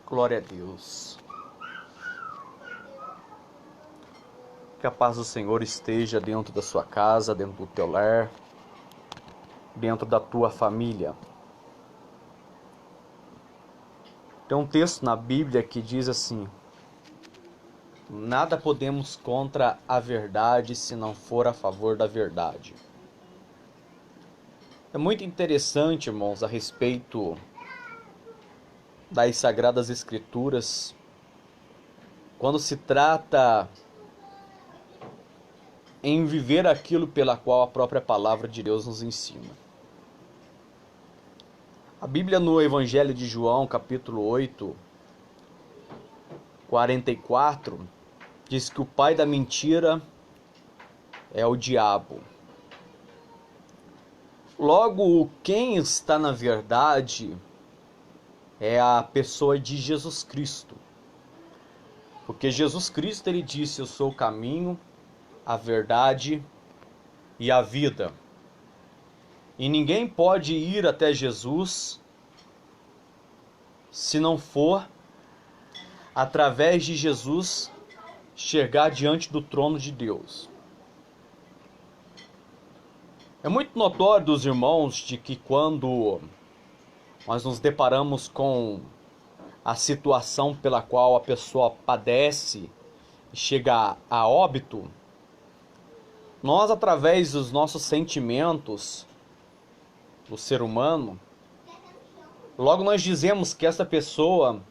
Glória a Deus. Que a paz do Senhor esteja dentro da sua casa, dentro do teu lar, dentro da tua família. Tem um texto na Bíblia que diz assim: nada podemos contra a verdade se não for a favor da verdade. É muito interessante, irmãos, a respeito das Sagradas Escrituras, quando se trata em viver aquilo pela qual a própria palavra de Deus nos ensina. A Bíblia no Evangelho de João, capítulo 8, 44, diz que o pai da mentira é o diabo. Logo, quem está na verdade é a pessoa de Jesus Cristo. Porque Jesus Cristo, ele disse: eu sou o caminho, a verdade e a vida. E ninguém pode ir até Jesus se não for através de Jesus chegar diante do trono de Deus. É muito notório dos irmãos de que quando nós nos deparamos com a situação pela qual a pessoa padece e chega a óbito, nós, através dos nossos sentimentos do ser humano, logo nós dizemos que essa pessoa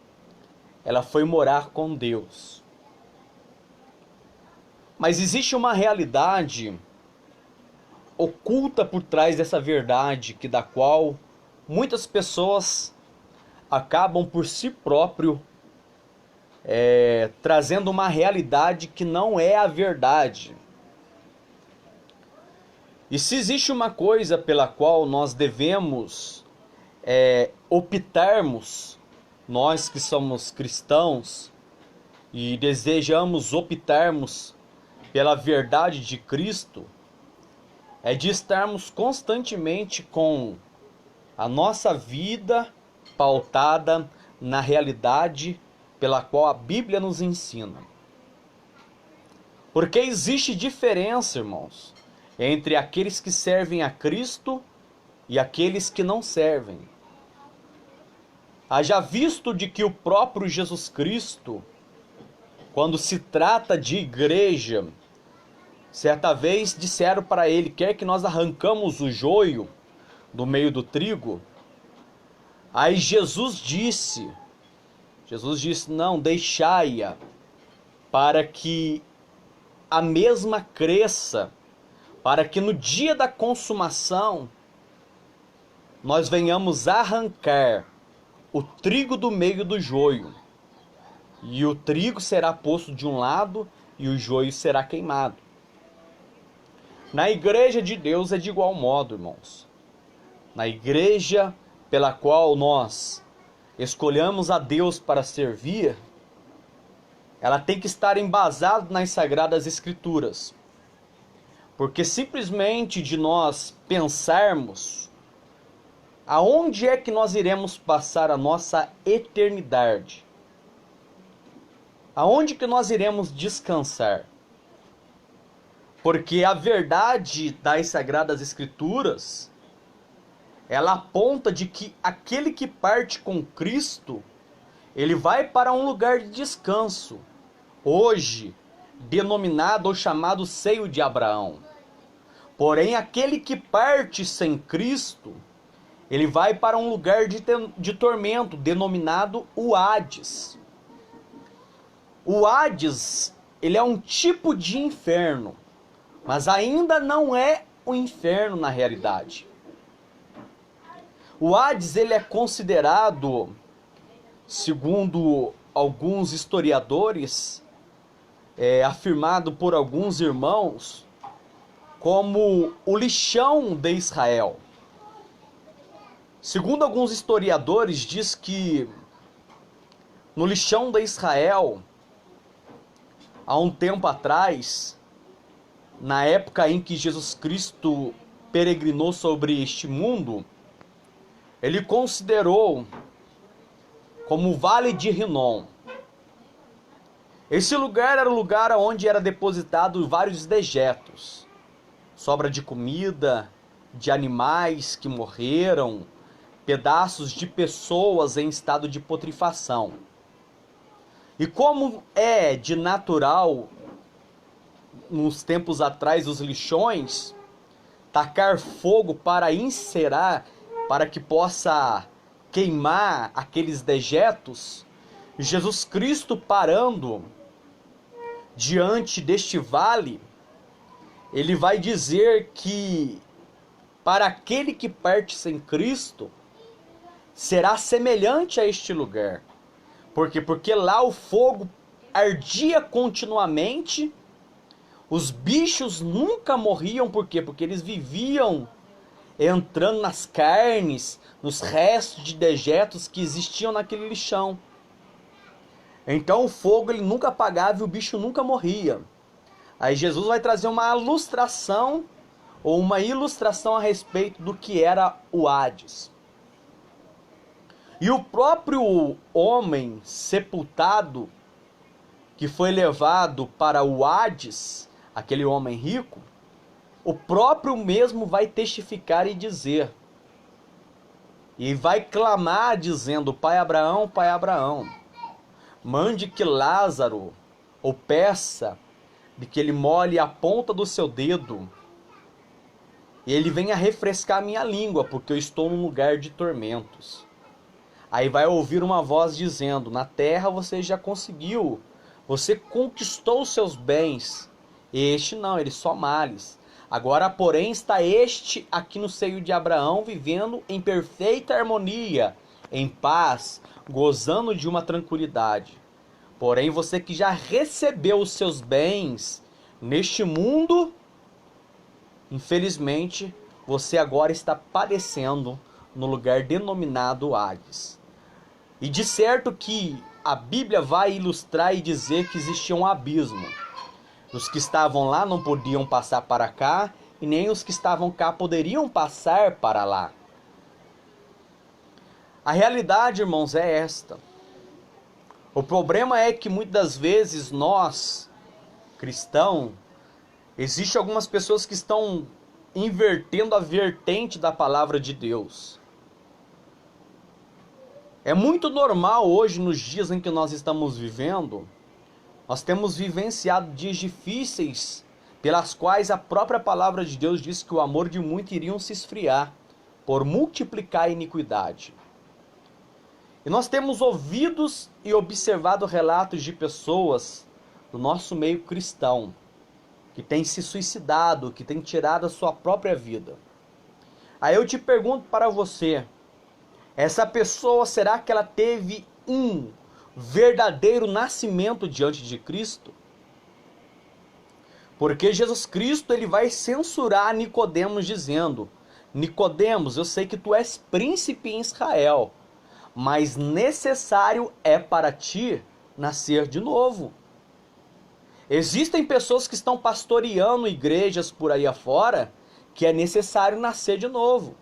ela foi morar com Deus. Mas existe uma realidade oculta por trás dessa verdade, que da qual muitas pessoas acabam por si próprio trazendo uma realidade que não é a verdade. E se existe uma coisa pela qual nós devemos optarmos, nós que somos cristãos e desejamos optarmos pela verdade de Cristo, é de estarmos constantemente com a nossa vida pautada na realidade pela qual a Bíblia nos ensina. Porque existe diferença, irmãos, entre aqueles que servem a Cristo e aqueles que não servem. Haja visto de que o próprio Jesus Cristo, quando se trata de igreja, certa vez disseram para ele: quer que nós arrancamos o joio do meio do trigo? Aí Jesus disse, não, deixai-a, para que a mesma cresça, para que no dia da consumação nós venhamos arrancar o trigo do meio do joio. E o trigo será posto de um lado e o joio será queimado. Na igreja de Deus é de igual modo, irmãos. Na igreja pela qual nós escolhamos a Deus para servir, ela tem que estar embasada nas Sagradas Escrituras. Porque simplesmente de nós pensarmos aonde é que nós iremos passar a nossa eternidade, aonde que nós iremos descansar, porque a verdade das Sagradas Escrituras, ela aponta de que aquele que parte com Cristo, ele vai para um lugar de descanso, hoje denominado ou chamado seio de Abraão. Porém, aquele que parte sem Cristo, ele vai para um lugar de tormento, denominado o Hades. O Hades, ele é um tipo de inferno, mas ainda não é o inferno na realidade. O Hades, ele é considerado, segundo alguns historiadores, afirmado por alguns irmãos, como o lixão de Israel. Segundo alguns historiadores, diz que no lixão de Israel, há um tempo atrás, na época em que Jesus Cristo peregrinou sobre este mundo, ele considerou como o Vale de Rinom. Esse lugar era o lugar onde era depositado vários dejetos, sobra de comida, de animais que morreram, pedaços de pessoas em estado de putrefação. E como é de natural, nos tempos atrás, os lixões, tacar fogo para incinerar, para que possa queimar aqueles dejetos, Jesus Cristo parando diante deste vale, ele vai dizer que para aquele que parte sem Cristo, será semelhante a este lugar. Por quê? Porque lá o fogo ardia continuamente, os bichos nunca morriam, por quê? Porque eles viviam entrando nas carnes, nos restos de dejetos que existiam naquele lixão. Então o fogo ele nunca apagava e o bicho nunca morria. Aí Jesus vai trazer uma ilustração a respeito do que era o Hades. E o próprio homem sepultado, que foi levado para o Hades, aquele homem rico, o próprio mesmo vai testificar e dizer, e vai clamar dizendo: Pai Abraão, mande que Lázaro, ou peça de que ele molhe a ponta do seu dedo, e ele venha refrescar minha língua, porque eu estou num lugar de tormentos. Aí vai ouvir uma voz dizendo: na terra você já conseguiu, você conquistou os seus bens. Este não, ele só males. Agora, porém, está este aqui no seio de Abraão, vivendo em perfeita harmonia, em paz, gozando de uma tranquilidade. Porém, você que já recebeu os seus bens neste mundo, infelizmente, você agora está padecendo no lugar denominado Hades. E de certo que a Bíblia vai ilustrar e dizer que existia um abismo. Os que estavam lá não podiam passar para cá, e nem os que estavam cá poderiam passar para lá. A realidade, irmãos, é esta. O problema é que muitas das vezes nós, cristãos, existem algumas pessoas que estão invertendo a vertente da palavra de Deus. É muito normal hoje, nos dias em que nós estamos vivendo, nós temos vivenciado dias difíceis, pelas quais a própria palavra de Deus diz que o amor de muitos iriam se esfriar, por multiplicar a iniquidade. E nós temos ouvido e observado relatos de pessoas do nosso meio cristão, que têm se suicidado, que têm tirado a sua própria vida. Aí eu te pergunto para você, essa pessoa, será que ela teve um verdadeiro nascimento diante de Cristo? Porque Jesus Cristo ele vai censurar Nicodemos dizendo: Nicodemos, eu sei que tu és príncipe em Israel, mas necessário é para ti nascer de novo. Existem pessoas que estão pastoreando igrejas por aí afora que é necessário nascer de novo.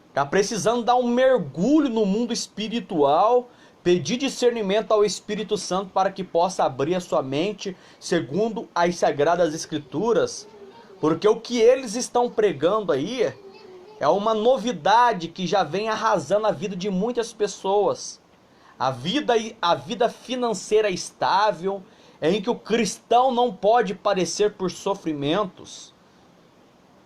Está precisando dar um mergulho no mundo espiritual, pedir discernimento ao Espírito Santo para que possa abrir a sua mente segundo as Sagradas Escrituras, porque o que eles estão pregando aí é uma novidade que já vem arrasando a vida de muitas pessoas. A vida financeira estável, em que o cristão não pode padecer por sofrimentos.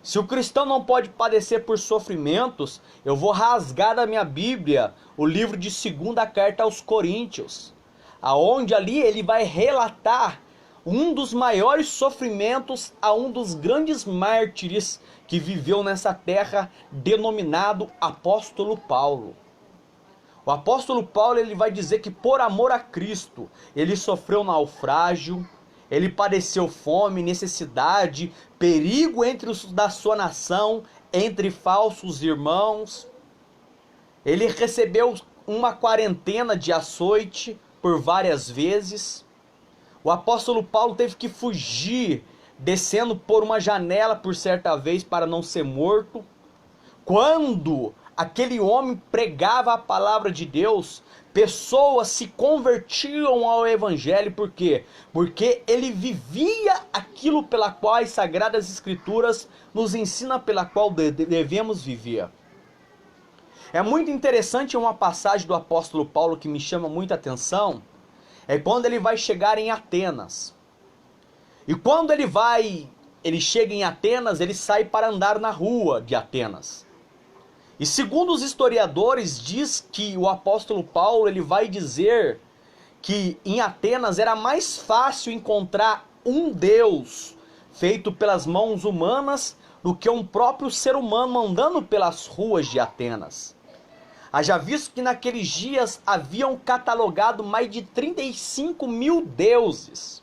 Se o cristão não pode padecer por sofrimentos, eu vou rasgar da minha Bíblia o livro de 2ª carta aos Coríntios, aonde ali ele vai relatar um dos maiores sofrimentos a um dos grandes mártires que viveu nessa terra, denominado apóstolo Paulo. O apóstolo Paulo ele vai dizer que por amor a Cristo, ele sofreu naufrágio, ele padeceu fome, necessidade, perigo entre os da sua nação, entre falsos irmãos. Ele recebeu uma quarentena de açoite por várias vezes. O apóstolo Paulo teve que fugir, descendo por uma janela por certa vez para não ser morto. Quando aquele homem pregava a palavra de Deus, pessoas se convertiam ao evangelho. Por quê? Porque ele vivia aquilo pela qual as Sagradas Escrituras nos ensinam, pela qual devemos viver. É muito interessante uma passagem do apóstolo Paulo que me chama muita atenção, é quando ele vai chegar em Atenas. E quando ele chega em Atenas, ele sai para andar na rua de Atenas. E segundo os historiadores, diz que o apóstolo Paulo ele vai dizer que em Atenas era mais fácil encontrar um Deus feito pelas mãos humanas do que um próprio ser humano andando pelas ruas de Atenas. Haja visto que naqueles dias haviam catalogado mais de 35 mil deuses.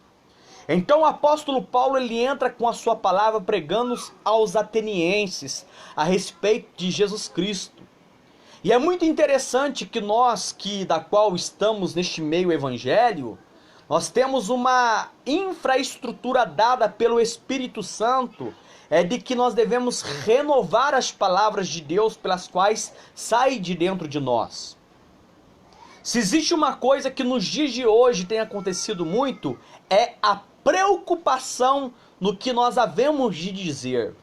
Então o apóstolo Paulo ele entra com a sua palavra pregando aos atenienses a respeito de Jesus Cristo. E é muito interessante que nós, da qual estamos neste meio evangelho, nós temos uma infraestrutura dada pelo Espírito Santo, de que nós devemos renovar as palavras de Deus pelas quais saem de dentro de nós. Se existe uma coisa que nos dias de hoje tem acontecido muito, é a preocupação no que nós havemos de dizer.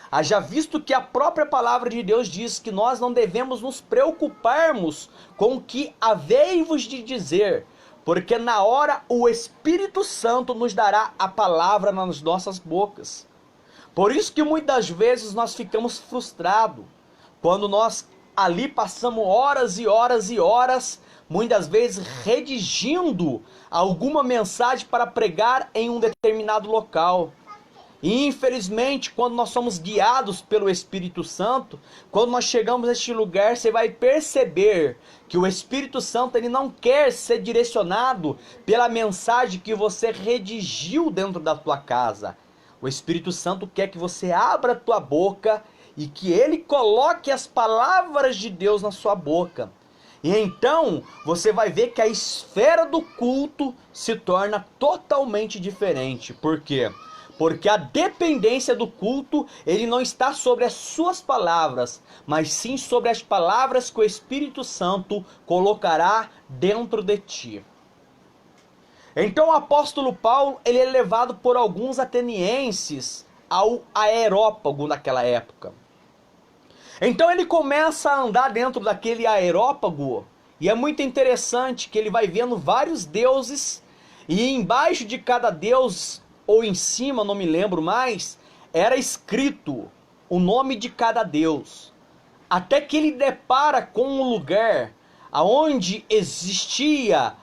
Haja visto que a própria palavra de Deus diz que nós não devemos nos preocuparmos com o que havei-vos de dizer, porque na hora o Espírito Santo nos dará a palavra nas nossas bocas. Por isso que muitas vezes nós ficamos frustrados, quando nós ali passamos horas e horas e horas, muitas vezes redigindo alguma mensagem para pregar em um determinado local. E infelizmente, quando nós somos guiados pelo Espírito Santo, quando nós chegamos a este lugar, você vai perceber que o Espírito Santo ele não quer ser direcionado pela mensagem que você redigiu dentro da tua casa. O Espírito Santo quer que você abra a tua boca e que ele coloque as palavras de Deus na sua boca. E então você vai ver que a esfera do culto se torna totalmente diferente. Por quê? Porque a dependência do culto, ele não está sobre as suas palavras, mas sim sobre as palavras que o Espírito Santo colocará dentro de ti. Então o apóstolo Paulo, ele é levado por alguns atenienses ao Areópago naquela época. Então ele começa a andar dentro daquele Areópago, e é muito interessante que ele vai vendo vários deuses, e embaixo de cada deus, ou em cima, não me lembro mais, era escrito o nome de cada deus. Até que ele depara com um lugar onde existia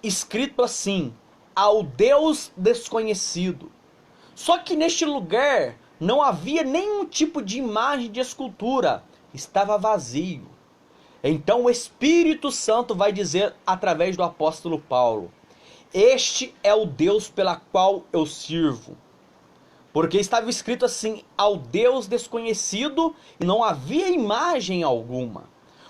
escrito assim, ao Deus desconhecido. Só que neste lugar não havia nenhum tipo de imagem de escultura, estava vazio. Então o Espírito Santo vai dizer através do apóstolo Paulo: este é o Deus pela qual eu sirvo. Porque estava escrito assim, ao Deus desconhecido, e não havia imagem alguma.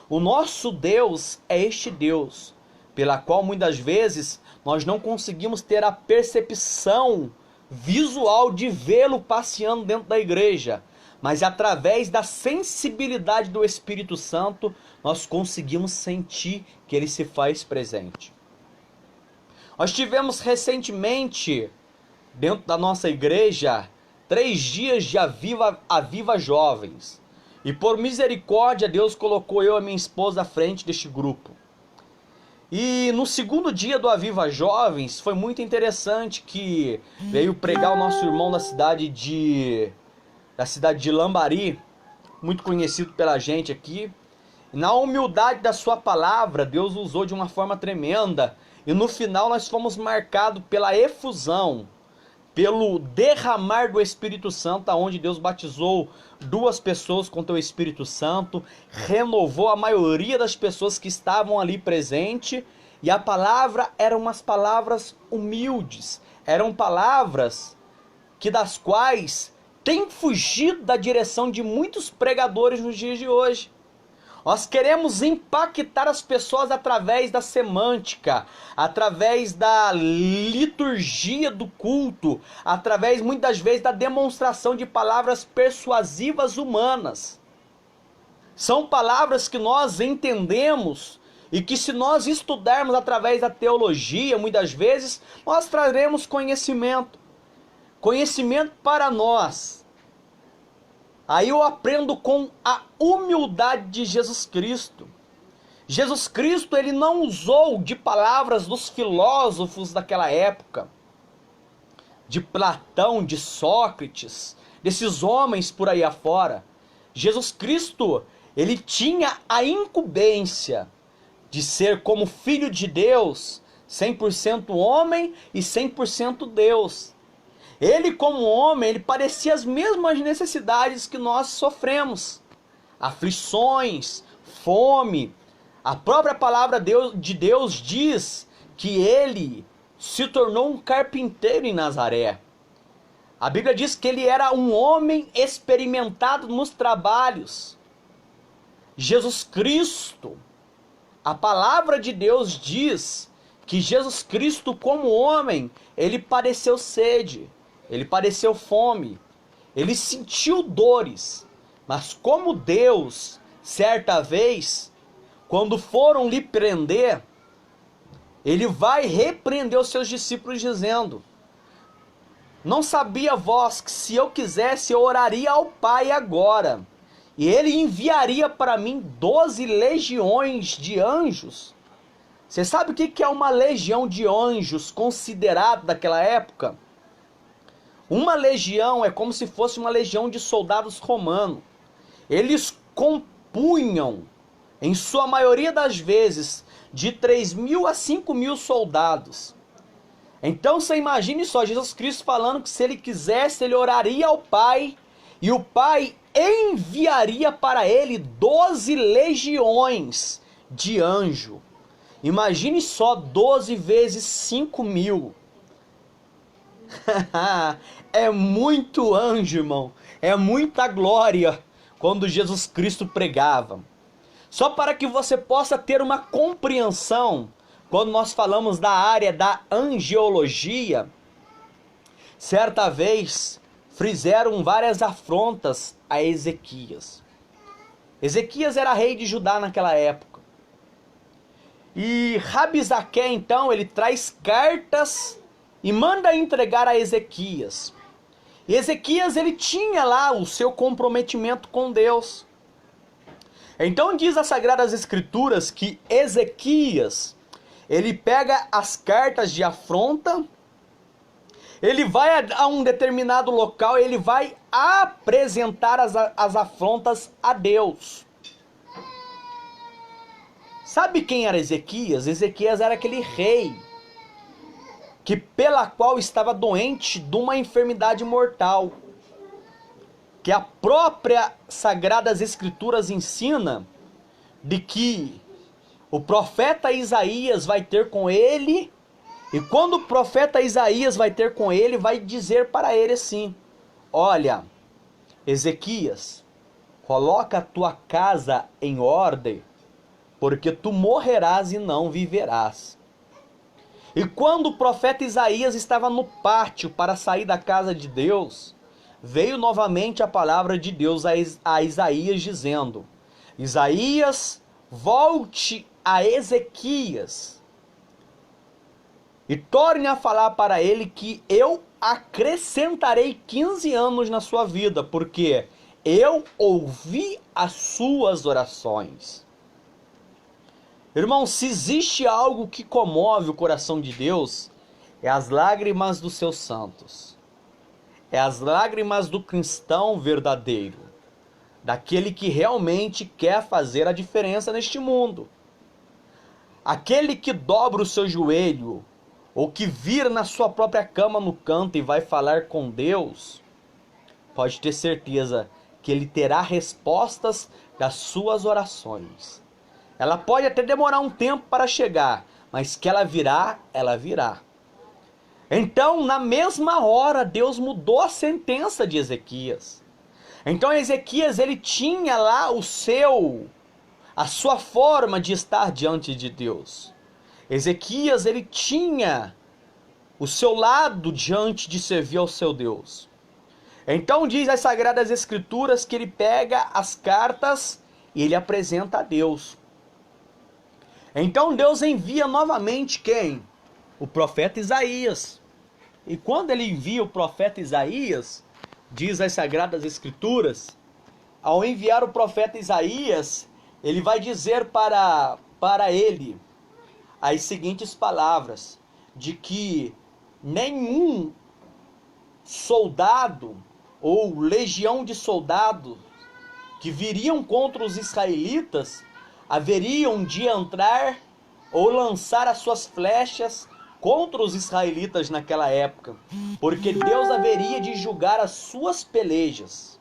O nosso Deus é este Deus, pela qual muitas vezes nós não conseguimos ter a percepção visual de vê-lo passeando dentro da igreja, mas através da sensibilidade do Espírito Santo, nós conseguimos sentir que ele se faz presente. Nós tivemos recentemente, dentro da nossa igreja, 3 dias de Aviva Jovens. E por misericórdia, Deus colocou eu e minha esposa à frente deste grupo. E no segundo dia do Aviva Jovens, foi muito interessante que veio pregar o nosso irmão da cidade de Lambari, muito conhecido pela gente aqui. E na humildade da sua palavra, Deus usou de uma forma tremenda. E no final nós fomos marcados pela efusão, pelo derramar do Espírito Santo, onde Deus batizou 2 pessoas com o Espírito Santo, renovou a maioria das pessoas que estavam ali presentes, e a palavra eram umas palavras humildes, eram palavras das quais tem fugido da direção de muitos pregadores nos dias de hoje. Nós queremos impactar as pessoas através da semântica, através da liturgia do culto, através muitas vezes da demonstração de palavras persuasivas humanas. São palavras que nós entendemos e que, se nós estudarmos através da teologia, muitas vezes, nós traremos conhecimento. Conhecimento para nós. Aí eu aprendo com a humildade de Jesus Cristo. Jesus Cristo, ele não usou de palavras dos filósofos daquela época, de Platão, de Sócrates, desses homens por aí afora. Jesus Cristo, ele tinha a incumbência de ser como Filho de Deus, 100% homem e 100% Deus. Ele, como homem, ele padecia as mesmas necessidades que nós sofremos. Aflições, fome. A própria palavra de Deus diz que ele se tornou um carpinteiro em Nazaré. A Bíblia diz que ele era um homem experimentado nos trabalhos. Jesus Cristo, a palavra de Deus diz que Jesus Cristo, como homem, ele padeceu sede, ele padeceu fome, ele sentiu dores, mas como Deus, certa vez, quando foram lhe prender, ele vai repreender os seus discípulos dizendo: não sabia vós que, se eu quisesse, eu oraria ao Pai agora, e ele enviaria para mim 12 legiões de anjos? Você sabe o que é uma legião de anjos considerado naquela época? Uma legião é como se fosse uma legião de soldados romanos. Eles compunham, em sua maioria das vezes, de 3.000 a 5.000 soldados. Então você imagine só, Jesus Cristo falando que, se ele quisesse, ele oraria ao Pai, e o Pai enviaria para ele 12 legiões de anjo. Imagine só, 12 vezes 5.000. É muito anjo, irmão. É muita glória quando Jesus Cristo pregava. Só para que você possa ter uma compreensão, quando nós falamos da área da angiologia, certa vez fizeram várias afrontas a Ezequias. Ezequias era rei de Judá naquela época. E Rabizaque, então, ele traz cartas e manda entregar a Ezequias. E Ezequias, ele tinha lá o seu comprometimento com Deus. Então diz as Sagradas Escrituras que Ezequias, ele pega as cartas de afronta, ele vai a um determinado local, ele vai apresentar as afrontas a Deus. Sabe quem era Ezequias? Ezequias era aquele rei pela qual estava doente de uma enfermidade mortal, que a própria Sagradas Escrituras ensina de que o profeta Isaías vai ter com ele, e quando o profeta Isaías vai ter com ele, vai dizer para ele assim: olha, Ezequias, coloca a tua casa em ordem, porque tu morrerás e não viverás. E quando o profeta Isaías estava no pátio para sair da casa de Deus, veio novamente a palavra de Deus a Isaías dizendo: Isaías, volte a Ezequias e torne a falar para ele que eu acrescentarei 15 anos na sua vida, porque eu ouvi as suas orações. Irmão, se existe algo que comove o coração de Deus, é as lágrimas dos seus santos. É as lágrimas do cristão verdadeiro, daquele que realmente quer fazer a diferença neste mundo. Aquele que dobra o seu joelho, ou que vira na sua própria cama no canto e vai falar com Deus, pode ter certeza que ele terá respostas das suas orações. Ela pode até demorar um tempo para chegar, mas que ela virá, ela virá. Então, na mesma hora, Deus mudou a sentença de Ezequias. Então, Ezequias, ele tinha lá a sua forma de estar diante de Deus. Ezequias, ele tinha o seu lado diante de servir ao seu Deus. Então, diz as Sagradas Escrituras que ele pega as cartas e ele apresenta a Deus. Então Deus envia novamente quem? O profeta Isaías. E quando ele envia o profeta Isaías, diz as Sagradas Escrituras, ao enviar o profeta Isaías, ele vai dizer para ele as seguintes palavras, de que nenhum soldado ou legião de soldados que viriam contra os israelitas haveriam de entrar ou lançar as suas flechas contra os israelitas naquela época, porque Deus haveria de julgar as suas pelejas.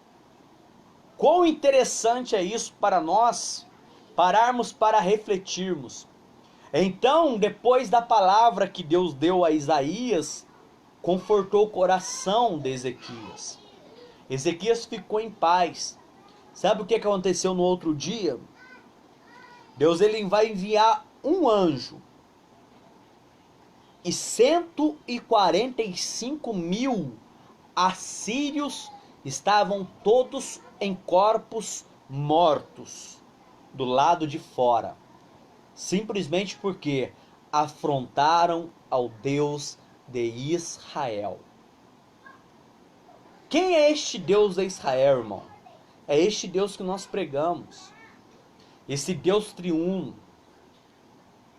Quão interessante é isso para nós pararmos para refletirmos. Então, depois da palavra que Deus deu a Isaías, confortou o coração de Ezequias. Ezequias ficou em paz. Sabe o que aconteceu no outro dia? Deus ele vai enviar um anjo. E 145.000 assírios estavam todos em corpos mortos do lado de fora. Simplesmente porque afrontaram ao Deus de Israel. Quem é este Deus de Israel, irmão? É este Deus que nós pregamos. Esse Deus triuno.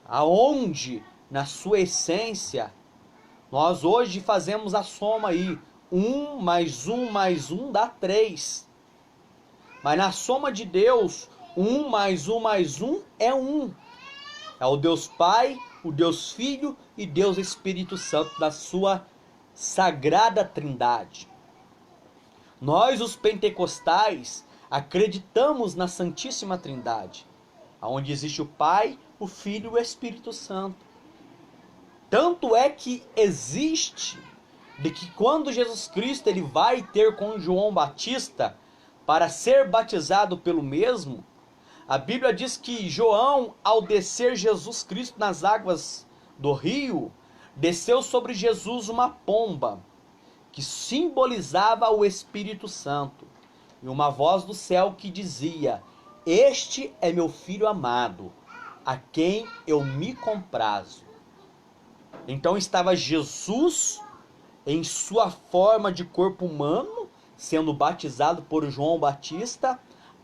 Aonde, na sua essência, nós hoje fazemos a soma aí. 1 mais 1 mais 1 dá 3. Mas na soma de Deus, 1 mais 1 mais 1 é 1. É o Deus Pai, o Deus Filho e Deus Espírito Santo da sua sagrada trindade. Nós, os pentecostais, acreditamos na Santíssima Trindade, onde existe o Pai, o Filho e o Espírito Santo. Tanto é que existe de que quando Jesus Cristo ele vai ter com João Batista para ser batizado pelo mesmo, a Bíblia diz que João, ao descer Jesus Cristo nas águas do rio, desceu sobre Jesus uma pomba, que simbolizava o Espírito Santo, e uma voz do céu que dizia: "Este é meu filho amado, a quem eu me comprazo." Então estava Jesus em sua forma de corpo humano, sendo batizado por João Batista,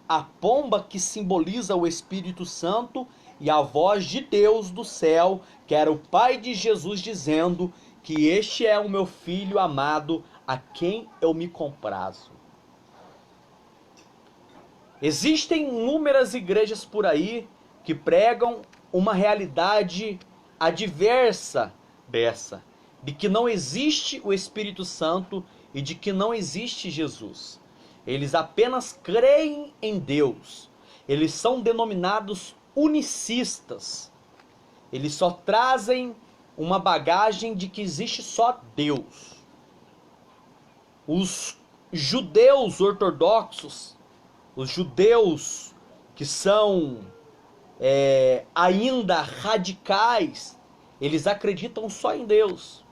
a pomba que simboliza o Espírito Santo e a voz de Deus do céu, que era o Pai de Jesus, dizendo que este é o meu filho amado, a quem eu me comprazo. Existem inúmeras igrejas por aí que pregam uma realidade adversa dessa, de que não existe o Espírito Santo e de que não existe Jesus. Eles apenas creem em Deus. Eles são denominados unicistas. Eles só trazem uma bagagem de que existe só Deus. Os judeus ortodoxos, os judeus que são ainda radicais, eles acreditam só em Deus.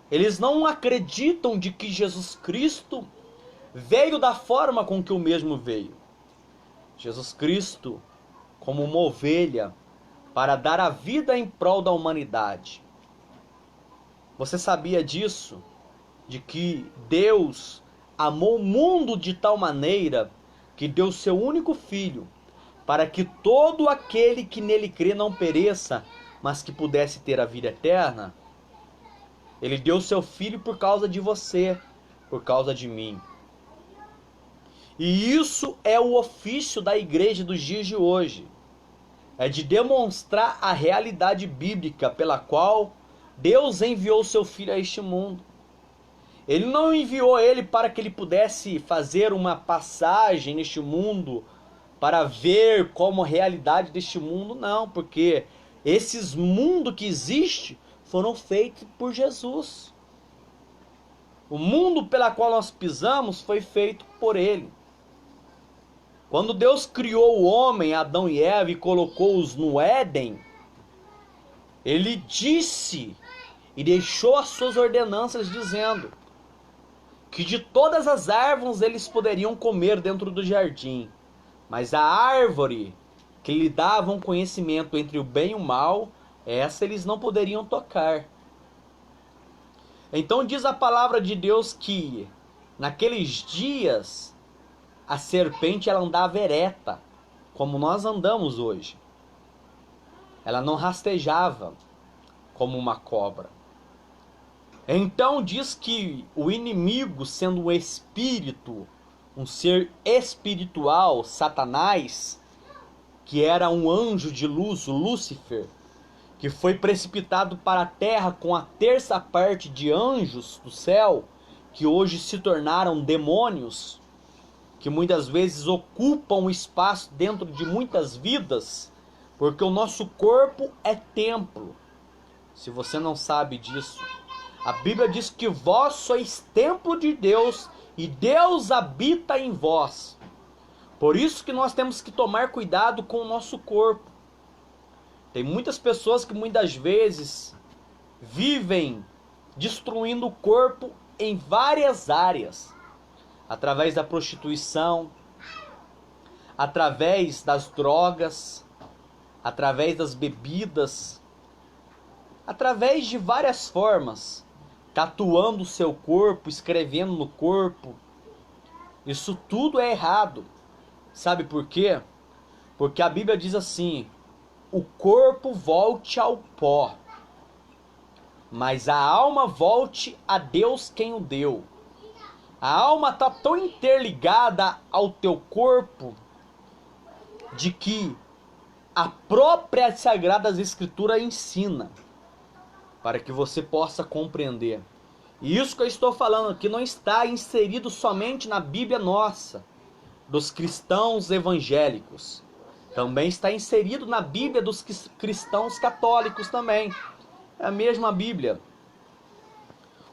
Eles não acreditam de que Jesus Cristo veio da forma com que o mesmo veio. Jesus Cristo, como uma ovelha, para dar a vida em prol da humanidade. Você sabia disso? De que Deus amou o mundo de tal maneira que deu seu único filho, para que todo aquele que nele crê não pereça, mas que pudesse ter a vida eterna? Ele deu seu filho por causa de você, por causa de mim. E isso é o ofício da igreja dos dias de hoje. É de demonstrar a realidade bíblica pela qual Deus enviou seu filho a este mundo. Ele não enviou ele para que ele pudesse fazer uma passagem neste mundo para ver como a realidade deste mundo, não, porque esses mundos que existem foram feitos por Jesus. O mundo pela qual nós pisamos foi feito por ele. Quando Deus criou o homem, Adão e Eva, e colocou-os no Éden, ele disse e deixou as suas ordenanças dizendo que de todas as árvores eles poderiam comer dentro do jardim, Mas a árvore que lhe dava um conhecimento entre o bem e o mal, essa eles não poderiam tocar. Então diz a palavra de Deus que naqueles dias a serpente ela andava ereta, como nós andamos hoje. Ela não rastejava como uma cobra. Então diz que o inimigo, sendo um espírito, um ser espiritual, Satanás, que era um anjo de luz, o Lúcifer, que foi precipitado para a terra com a terça parte de anjos do céu, que hoje se tornaram demônios, que muitas vezes ocupam o espaço dentro de muitas vidas, porque o nosso corpo é templo. Se você não sabe disso, a Bíblia diz que vós sois templo de Deus e Deus habita em vós. Por isso que nós temos que tomar cuidado com o nosso corpo. Tem muitas pessoas que muitas vezes vivem destruindo o corpo em várias áreas. Através da prostituição, através das drogas, através das bebidas, através de várias formas. Tatuando o seu corpo, escrevendo no corpo. Isso tudo é errado. Sabe por quê? Porque a Bíblia diz assim: o corpo volte ao pó, mas a alma volte a Deus quem o deu. A alma está tão interligada ao teu corpo de que a própria Sagrada Escritura ensina, para que você possa compreender. E isso que eu estou falando aqui não está inserido somente na Bíblia nossa, dos cristãos evangélicos. Também está inserido na Bíblia dos cristãos católicos também. É a mesma Bíblia.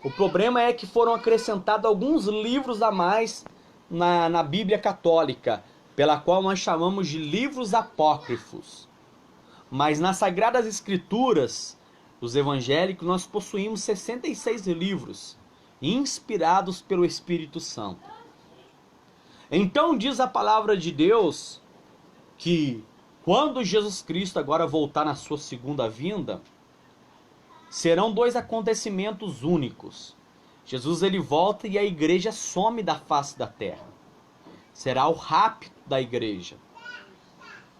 O problema é que foram acrescentados alguns livros a mais na Bíblia católica, pela qual nós chamamos de livros apócrifos. Mas nas Sagradas Escrituras, os evangélicos, nós possuímos 66 livros, inspirados pelo Espírito Santo. Então diz a palavra de Deus que quando Jesus Cristo agora voltar na sua segunda vinda, serão dois acontecimentos únicos. Jesus ele volta e a igreja some da face da terra. Será o rapto da igreja,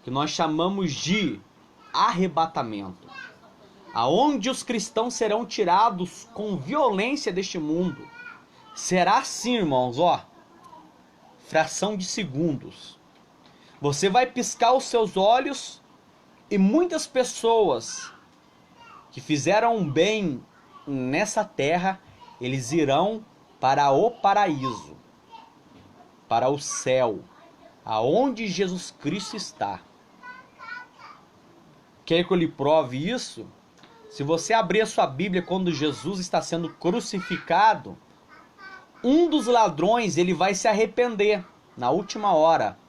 que nós chamamos de arrebatamento, aonde os cristãos serão tirados com violência deste mundo. Será assim, irmãos, fração de segundos. Você vai piscar os seus olhos e muitas pessoas que fizeram um bem nessa terra, eles irão para o paraíso, para o céu, aonde Jesus Cristo está. Quer que eu lhe prove isso? Se você abrir a sua Bíblia quando Jesus está sendo crucificado, um dos ladrões ele vai se arrepender na última hora.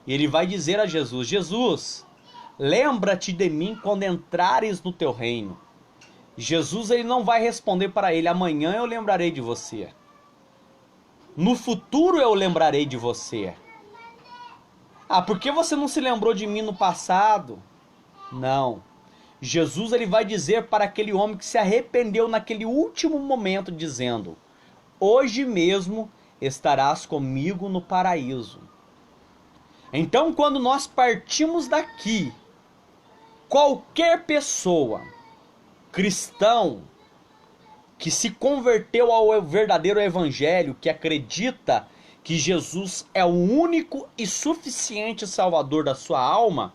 Ele vai dizer a Jesus: Jesus, lembra-te de mim quando entrares no teu reino. Jesus ele não vai responder para ele: amanhã eu lembrarei de você. No futuro eu lembrarei de você. Ah, por que você não se lembrou de mim no passado? Não. Jesus ele vai dizer para aquele homem que se arrependeu naquele último momento, dizendo: hoje mesmo estarás comigo no paraíso. Então, quando nós partimos daqui, qualquer pessoa, cristão, que se converteu ao verdadeiro evangelho, que acredita que Jesus é o único e suficiente salvador da sua alma,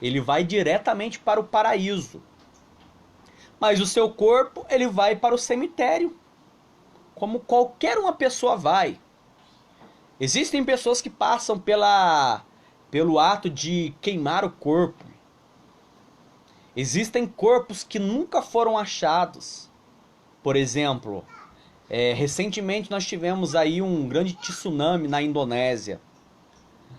ele vai diretamente para o paraíso. Mas o seu corpo, ele vai para o cemitério, como qualquer uma pessoa vai. Existem pessoas que passam pelo ato de queimar o corpo. Existem corpos que nunca foram achados. Por exemplo, recentemente nós tivemos aí um grande tsunami na Indonésia.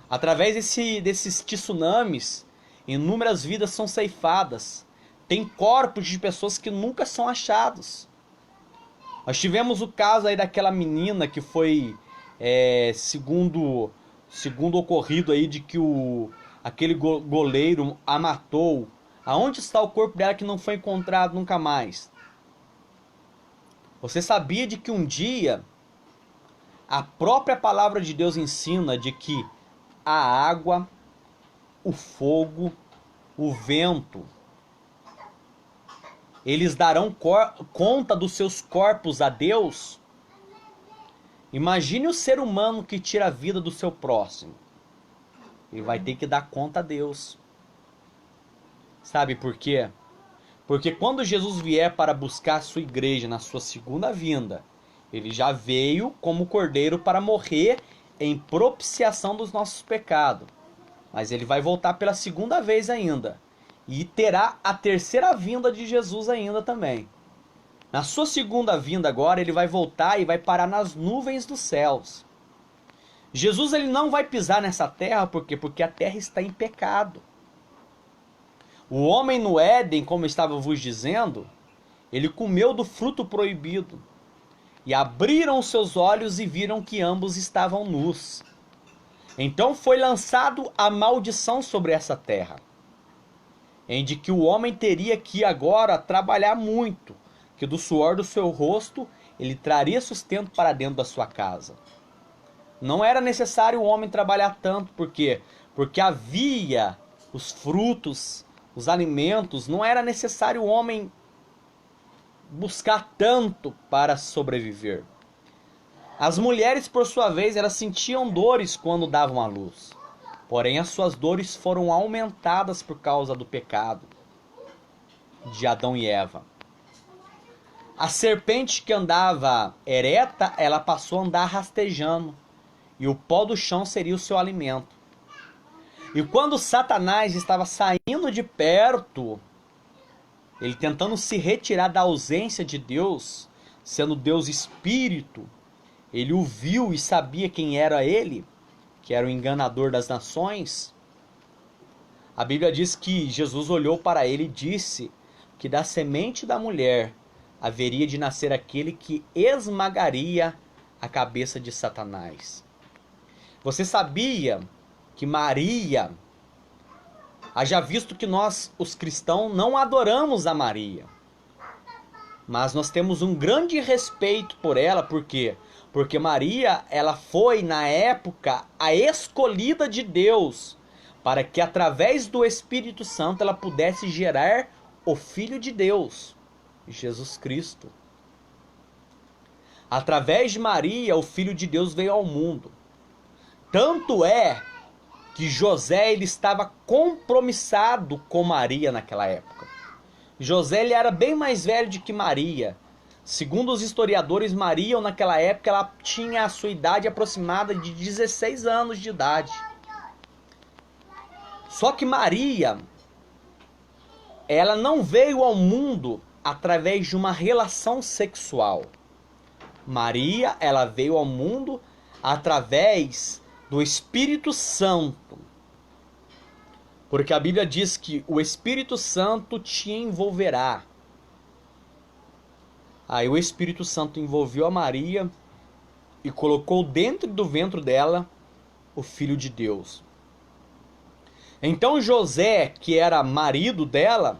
Através desses tsunamis, inúmeras vidas são ceifadas. Tem corpos de pessoas que nunca são achados. Nós tivemos o caso aí daquela menina que foi, segundo segundo ocorrido aí de que aquele goleiro a matou. Aonde está o corpo dela que não foi encontrado nunca mais? Você sabia de que um dia a própria palavra de Deus ensina de que a água, o fogo, o vento, eles darão conta dos seus corpos a Deus? Imagine o ser humano que tira a vida do seu próximo. Ele vai ter que dar conta a Deus. Sabe por quê? Porque quando Jesus vier para buscar a sua igreja na sua segunda vinda, ele já veio como cordeiro para morrer em propiciação dos nossos pecados. Mas ele vai voltar pela segunda vez ainda. E terá a terceira vinda de Jesus ainda também. Na sua segunda vinda agora, ele vai voltar e vai parar nas nuvens dos céus. Jesus ele não vai pisar nessa terra, por quê? Porque a terra está em pecado. O homem no Éden, como estava vos dizendo, ele comeu do fruto proibido. E abriram seus olhos e viram que ambos estavam nus. Então foi lançado a maldição sobre essa terra, em de que o homem teria que agora trabalhar muito, que do suor do seu rosto ele traria sustento para dentro da sua casa. Não era necessário o homem trabalhar tanto, por quê? Porque havia os frutos, os alimentos, não era necessário o homem buscar tanto para sobreviver. As mulheres, por sua vez, elas sentiam dores quando davam à luz. Porém, as suas dores foram aumentadas por causa do pecado de Adão e Eva. A serpente que andava ereta, ela passou a andar rastejando, e o pó do chão seria o seu alimento. E quando Satanás estava saindo de perto, ele tentando se retirar da ausência de Deus, sendo Deus espírito, ele o viu e sabia quem era ele, que era o enganador das nações. A Bíblia diz que Jesus olhou para ele e disse que da semente da mulher haveria de nascer aquele que esmagaria a cabeça de Satanás. Você sabia que Maria, haja visto que nós, os cristãos, não adoramos a Maria, mas nós temos um grande respeito por ela, por quê? Porque Maria, ela foi na época a escolhida de Deus, para que através do Espírito Santo ela pudesse gerar o Filho de Deus, Jesus Cristo. Através de Maria, o Filho de Deus veio ao mundo. Tanto é que José ele estava compromissado com Maria naquela época. José ele era bem mais velho do que Maria. Segundo os historiadores, Maria naquela época ela tinha a sua idade aproximada de 16 anos de idade. Só que Maria, ela não veio ao mundo através de uma relação sexual. Maria, ela veio ao mundo através do Espírito Santo. Porque a Bíblia diz que o Espírito Santo te envolverá. Aí o Espírito Santo envolveu a Maria e colocou dentro do ventre dela o Filho de Deus. Então José, que era marido dela,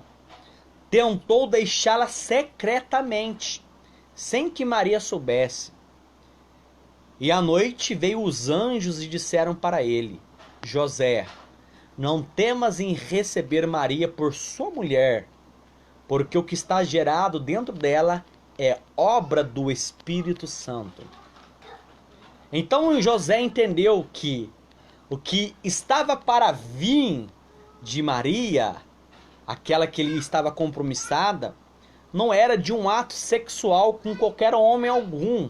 tentou deixá-la secretamente, sem que Maria soubesse. E à noite veio os anjos e disseram para ele: José, não temas em receber Maria por sua mulher, porque o que está gerado dentro dela é obra do Espírito Santo. Então José entendeu que o que estava para vir de Maria, aquela que ele estava compromissada, não era de um ato sexual com qualquer homem algum,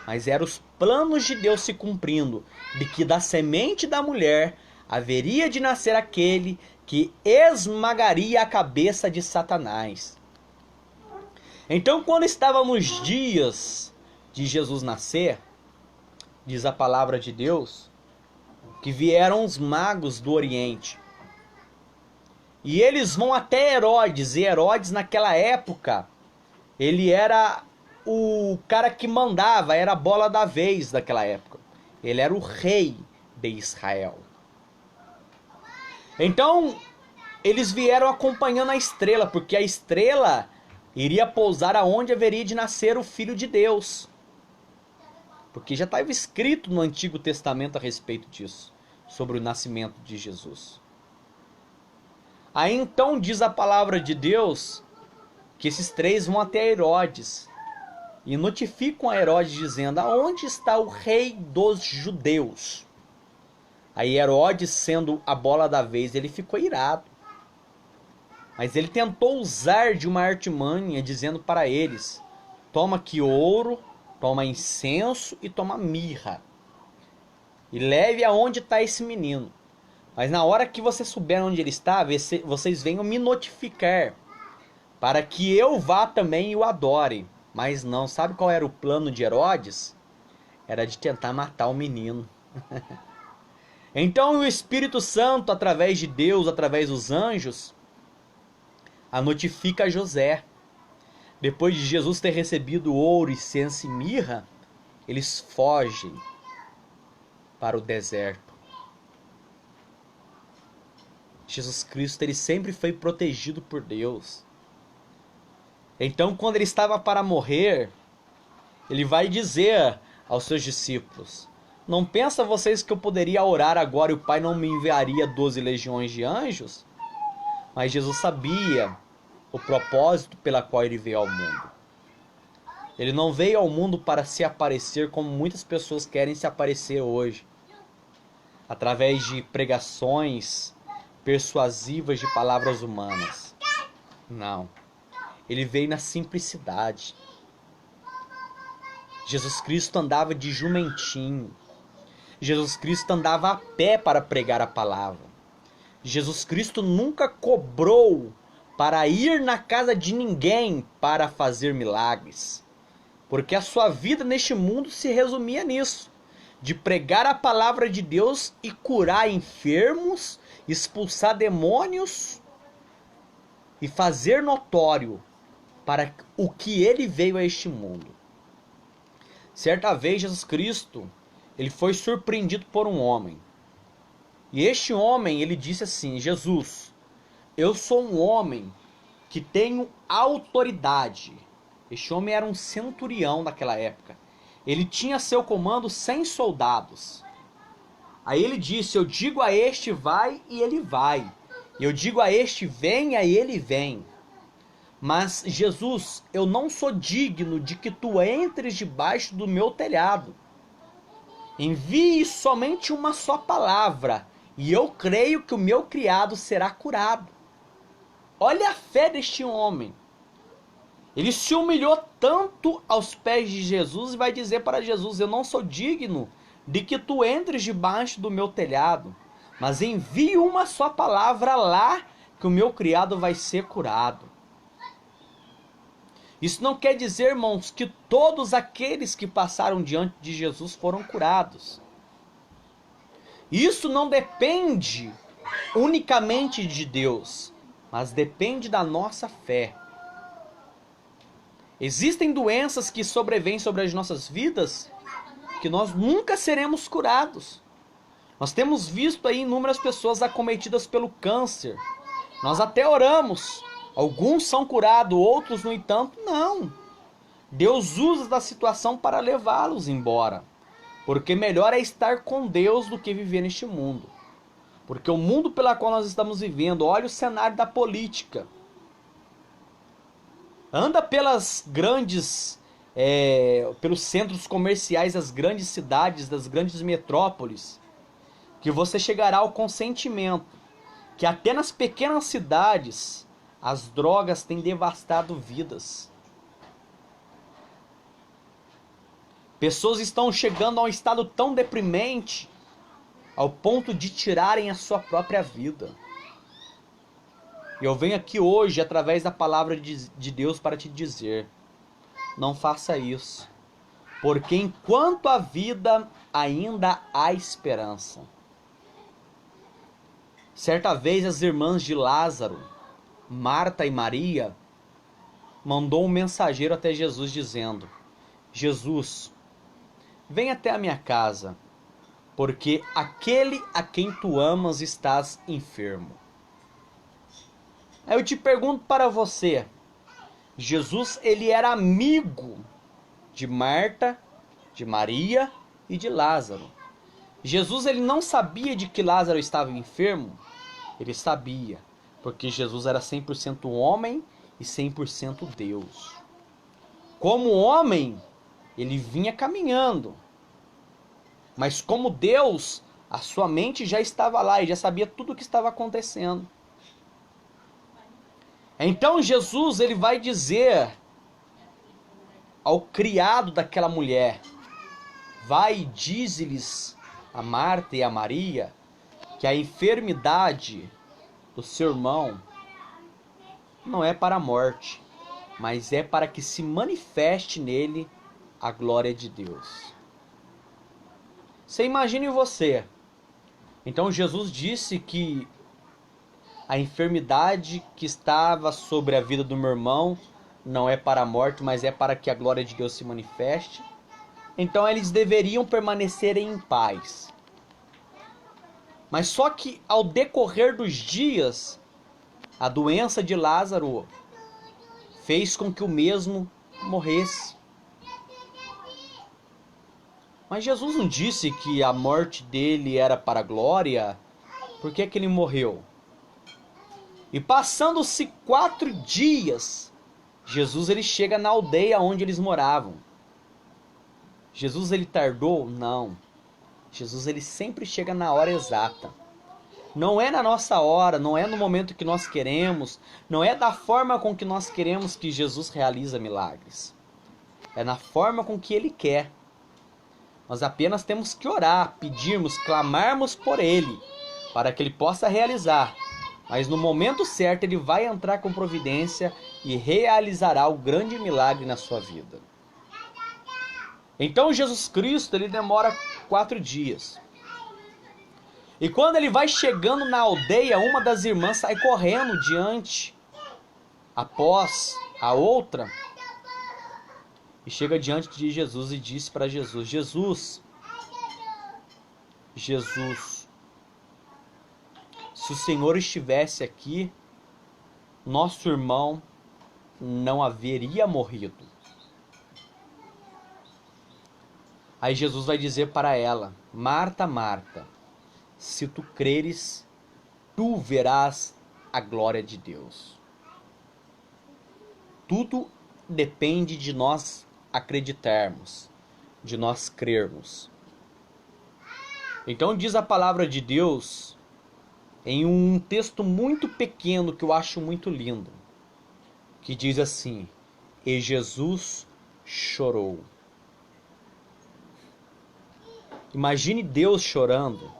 mas eram os planos de Deus se cumprindo, de que da semente da mulher haveria de nascer aquele que esmagaria a cabeça de Satanás. Então, quando estava nos dias de Jesus nascer, diz a palavra de Deus, que vieram os magos do Oriente. E eles vão até Herodes, e Herodes naquela época, ele era o cara que mandava, era a bola da vez daquela época. Ele era o rei de Israel. Então, eles vieram acompanhando a estrela, porque a estrela iria pousar aonde haveria de nascer o Filho de Deus. Porque já estava escrito no Antigo Testamento a respeito disso, sobre o nascimento de Jesus. Aí então diz a palavra de Deus que esses três vão até Herodes e notificam a Herodes dizendo: aonde está o rei dos judeus? Aí Herodes, sendo a bola da vez, ele ficou irado. Mas ele tentou usar de uma artimanha, dizendo para eles: toma aqui ouro, toma incenso e toma mirra, e leve aonde está esse menino. Mas na hora que você souber onde ele está, vocês venham me notificar, para que eu vá também e o adore. Mas não, sabe qual era o plano de Herodes? Era de tentar matar o menino. Então o Espírito Santo, através de Deus, através dos anjos, a notifica a José. Depois de Jesus ter recebido ouro, incenso e mirra, eles fogem para o deserto. Jesus Cristo, ele sempre foi protegido por Deus. Então, quando ele estava para morrer, ele vai dizer aos seus discípulos: não pensa vocês que eu poderia orar agora e o Pai não me enviaria 12 legiões de anjos? Mas Jesus sabia o propósito pela qual ele veio ao mundo. Ele não veio ao mundo para se aparecer como muitas pessoas querem se aparecer hoje, através de pregações persuasivas de palavras humanas. Não. Ele veio na simplicidade. Jesus Cristo andava de jumentinho. Jesus Cristo andava a pé para pregar a palavra. Jesus Cristo nunca cobrou para ir na casa de ninguém para fazer milagres. Porque a sua vida neste mundo se resumia nisso: de pregar a palavra de Deus e curar enfermos, expulsar demônios e fazer notório para o que ele veio a este mundo. Certa vez Jesus Cristo, ele foi surpreendido por um homem. E este homem, ele disse assim: Jesus, eu sou um homem que tenho autoridade. Este homem era um centurião daquela época. Ele tinha a seu comando 100 soldados. Aí ele disse: eu digo a este vai e ele vai. Eu digo a este venha e ele vem. Mas Jesus, eu não sou digno de que tu entres debaixo do meu telhado. Envie somente uma só palavra e eu creio que o meu criado será curado. Olha a fé deste homem. Ele se humilhou tanto aos pés de Jesus e vai dizer para Jesus: eu não sou digno de que tu entres debaixo do meu telhado, mas envie uma só palavra lá que o meu criado vai ser curado. Isso não quer dizer, irmãos, que todos aqueles que passaram diante de Jesus foram curados. Isso não depende unicamente de Deus, mas depende da nossa fé. Existem doenças que sobrevêm sobre as nossas vidas que nós nunca seremos curados. Nós temos visto aí inúmeras pessoas acometidas pelo câncer. Nós até oramos. Alguns são curados, outros, no entanto, não. Deus usa da situação para levá-los embora. Porque melhor é estar com Deus do que viver neste mundo. Porque o mundo pelo qual nós estamos vivendo, olha o cenário da política. Anda pelas grandes, pelos centros comerciais das grandes cidades, das grandes metrópoles, que você chegará ao consentimento que até nas pequenas cidades as drogas têm devastado vidas. Pessoas estão chegando a um estado tão deprimente ao ponto de tirarem a sua própria vida. E eu venho aqui hoje, através da palavra de Deus, para te dizer: não faça isso. Porque enquanto há vida, ainda há esperança. Certa vez as irmãs de Lázaro, Marta e Maria, mandou um mensageiro até Jesus dizendo: Jesus, vem até a minha casa, porque aquele a quem tu amas estás enfermo. Aí eu te pergunto para você, Jesus, ele era amigo de Marta, de Maria e de Lázaro. Jesus, ele não sabia de que Lázaro estava enfermo? Ele sabia, porque Jesus era 100% homem e 100% Deus. Como homem, ele vinha caminhando, mas como Deus, a sua mente já estava lá e já sabia tudo o que estava acontecendo. Então Jesus, ele vai dizer ao criado daquela mulher, vai e dize-lhes a Marta e a Maria que a enfermidade do seu irmão não é para a morte, mas é para que se manifeste nele a glória de Deus. Você imagine você. Então Jesus disse que a enfermidade que estava sobre a vida do meu irmão não é para a morte, mas é para que a glória de Deus se manifeste. Então eles deveriam permanecer em paz. Mas só que ao decorrer dos dias, a doença de Lázaro fez com que o mesmo morresse. Mas Jesus não disse que a morte dele era para a glória? Por que ele morreu? E passando-se 4 dias, Jesus ele chega na aldeia onde eles moravam. Jesus ele tardou? Não. Jesus ele sempre chega na hora exata. Não é na nossa hora, não é no momento que nós queremos, não é da forma com que nós queremos que Jesus realiza milagres. É na forma com que ele quer. Nós apenas temos que orar, pedirmos, clamarmos por ele, para que ele possa realizar. Mas no momento certo ele vai entrar com providência e realizará o grande milagre na sua vida. Então Jesus Cristo ele demora 4 dias. E quando ele vai chegando na aldeia, uma das irmãs sai correndo diante, após a outra, e chega diante de Jesus e disse para Jesus, Jesus, se o Senhor estivesse aqui, nosso irmão não haveria morrido. Aí Jesus vai dizer para ela, Marta, Marta, se tu creres, tu verás a glória de Deus. Tudo depende de nós acreditarmos, de nós crermos. Então diz a palavra de Deus em um texto muito pequeno que eu acho muito lindo, que diz assim, e Jesus chorou. Imagine Deus chorando.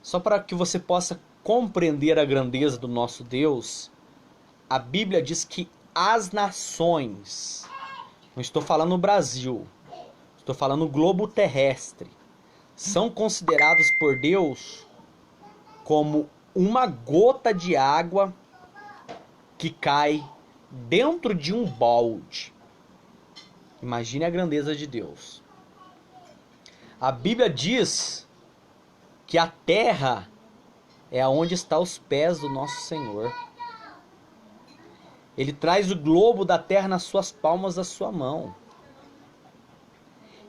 Só para que você possa compreender a grandeza do nosso Deus, a Bíblia diz que as nações, não estou falando no Brasil, estou falando no globo terrestre, são considerados por Deus como uma gota de água que cai dentro de um balde. Imagine a grandeza de Deus. A Bíblia diz que a terra é aonde estão os pés do nosso Senhor. Ele traz o globo da terra nas suas palmas da sua mão.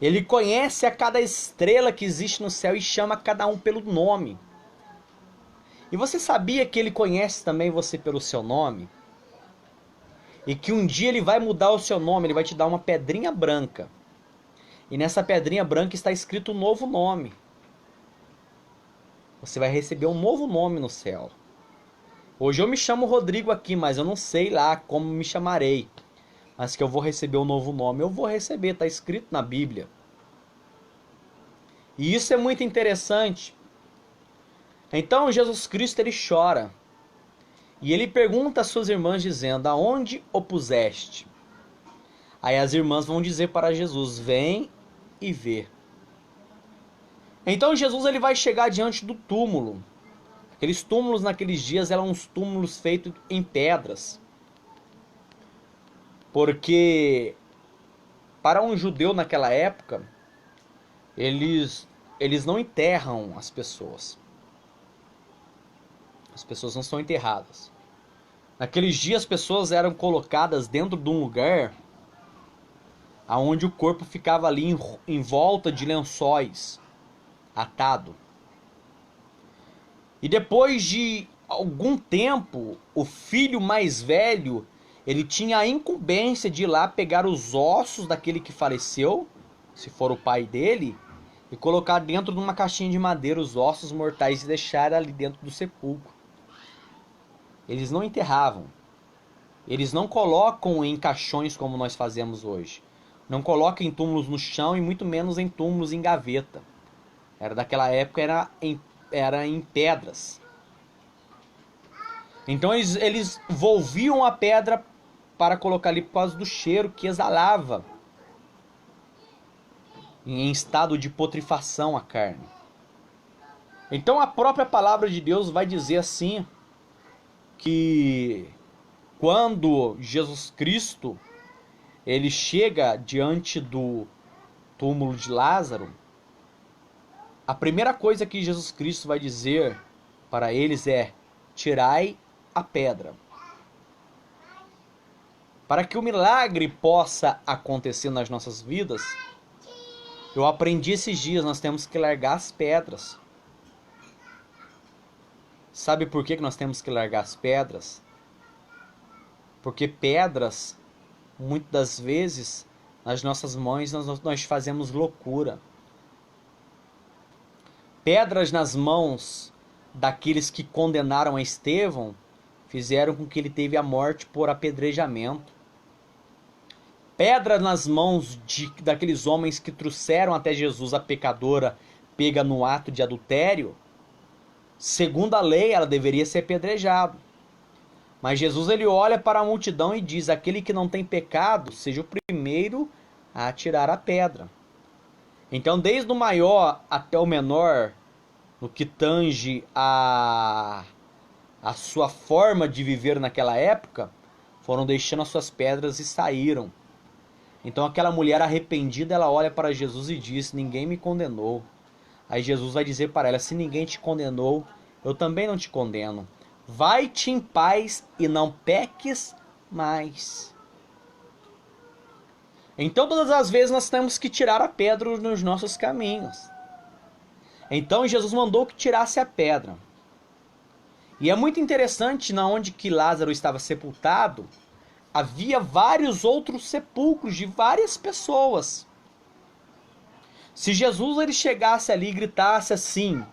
Ele conhece a cada estrela que existe no céu e chama cada um pelo nome. E você sabia que ele conhece também você pelo seu nome? E que um dia ele vai mudar o seu nome, ele vai te dar uma pedrinha branca. E nessa pedrinha branca está escrito um novo nome. Você vai receber um novo nome no céu. Hoje eu me chamo Rodrigo aqui, mas eu não sei lá como me chamarei. Mas que eu vou receber um novo nome, eu vou receber, está escrito na Bíblia. E isso é muito interessante. Então Jesus Cristo ele chora. E ele pergunta às suas irmãs dizendo, aonde o puseste? Aí as irmãs vão dizer para Jesus, vem e vê. Então Jesus ele vai chegar diante do túmulo. Aqueles túmulos naqueles dias eram uns túmulos feitos em pedras. Porque para um judeu naquela época, eles não enterram as pessoas. As pessoas não são enterradas. Naqueles dias as pessoas eram colocadas dentro de um lugar aonde o corpo ficava ali em volta de lençóis, atado. E depois de algum tempo, o filho mais velho, ele tinha a incumbência de ir lá pegar os ossos daquele que faleceu, se for o pai dele, e colocar dentro de uma caixinha de madeira os ossos mortais e deixar ali dentro do sepulcro. Eles não enterravam. Eles não colocam em caixões como nós fazemos hoje. Não colocam em túmulos no chão e muito menos em túmulos em gaveta. Daquela época era em pedras. Então eles volviam a pedra para colocar ali por causa do cheiro que exalava em estado de putrefação a carne. Então a própria palavra de Deus vai dizer assim, que quando Jesus Cristo ele chega diante do túmulo de Lázaro, a primeira coisa que Jesus Cristo vai dizer para eles é: tirai a pedra. Para que o milagre possa acontecer nas nossas vidas, eu aprendi esses dias, nós temos que largar as pedras. Sabe por que nós temos que largar as pedras? Porque pedras, muitas das vezes, nas nossas mãos nós fazemos loucura. Pedras nas mãos daqueles que condenaram a Estevão fizeram com que ele teve a morte por apedrejamento. Pedras nas mãos daqueles homens que trouxeram até Jesus a pecadora pega no ato de adultério, segundo a lei ela deveria ser apedrejada. Mas Jesus ele olha para a multidão e diz: aquele que não tem pecado, seja o primeiro a atirar a pedra. Então, desde o maior até o menor, no que tange a sua forma de viver naquela época, foram deixando as suas pedras e saíram. Então aquela mulher arrependida, ela olha para Jesus e diz: ninguém me condenou. Aí Jesus vai dizer para ela: se ninguém te condenou, eu também não te condeno. Vai-te em paz e não peques mais. Então todas as vezes nós temos que tirar a pedra nos nossos caminhos. Então Jesus mandou que tirasse a pedra. E é muito interessante, na onde que Lázaro estava sepultado, havia vários outros sepulcros de várias pessoas. Se Jesus ele chegasse ali e gritasse assim: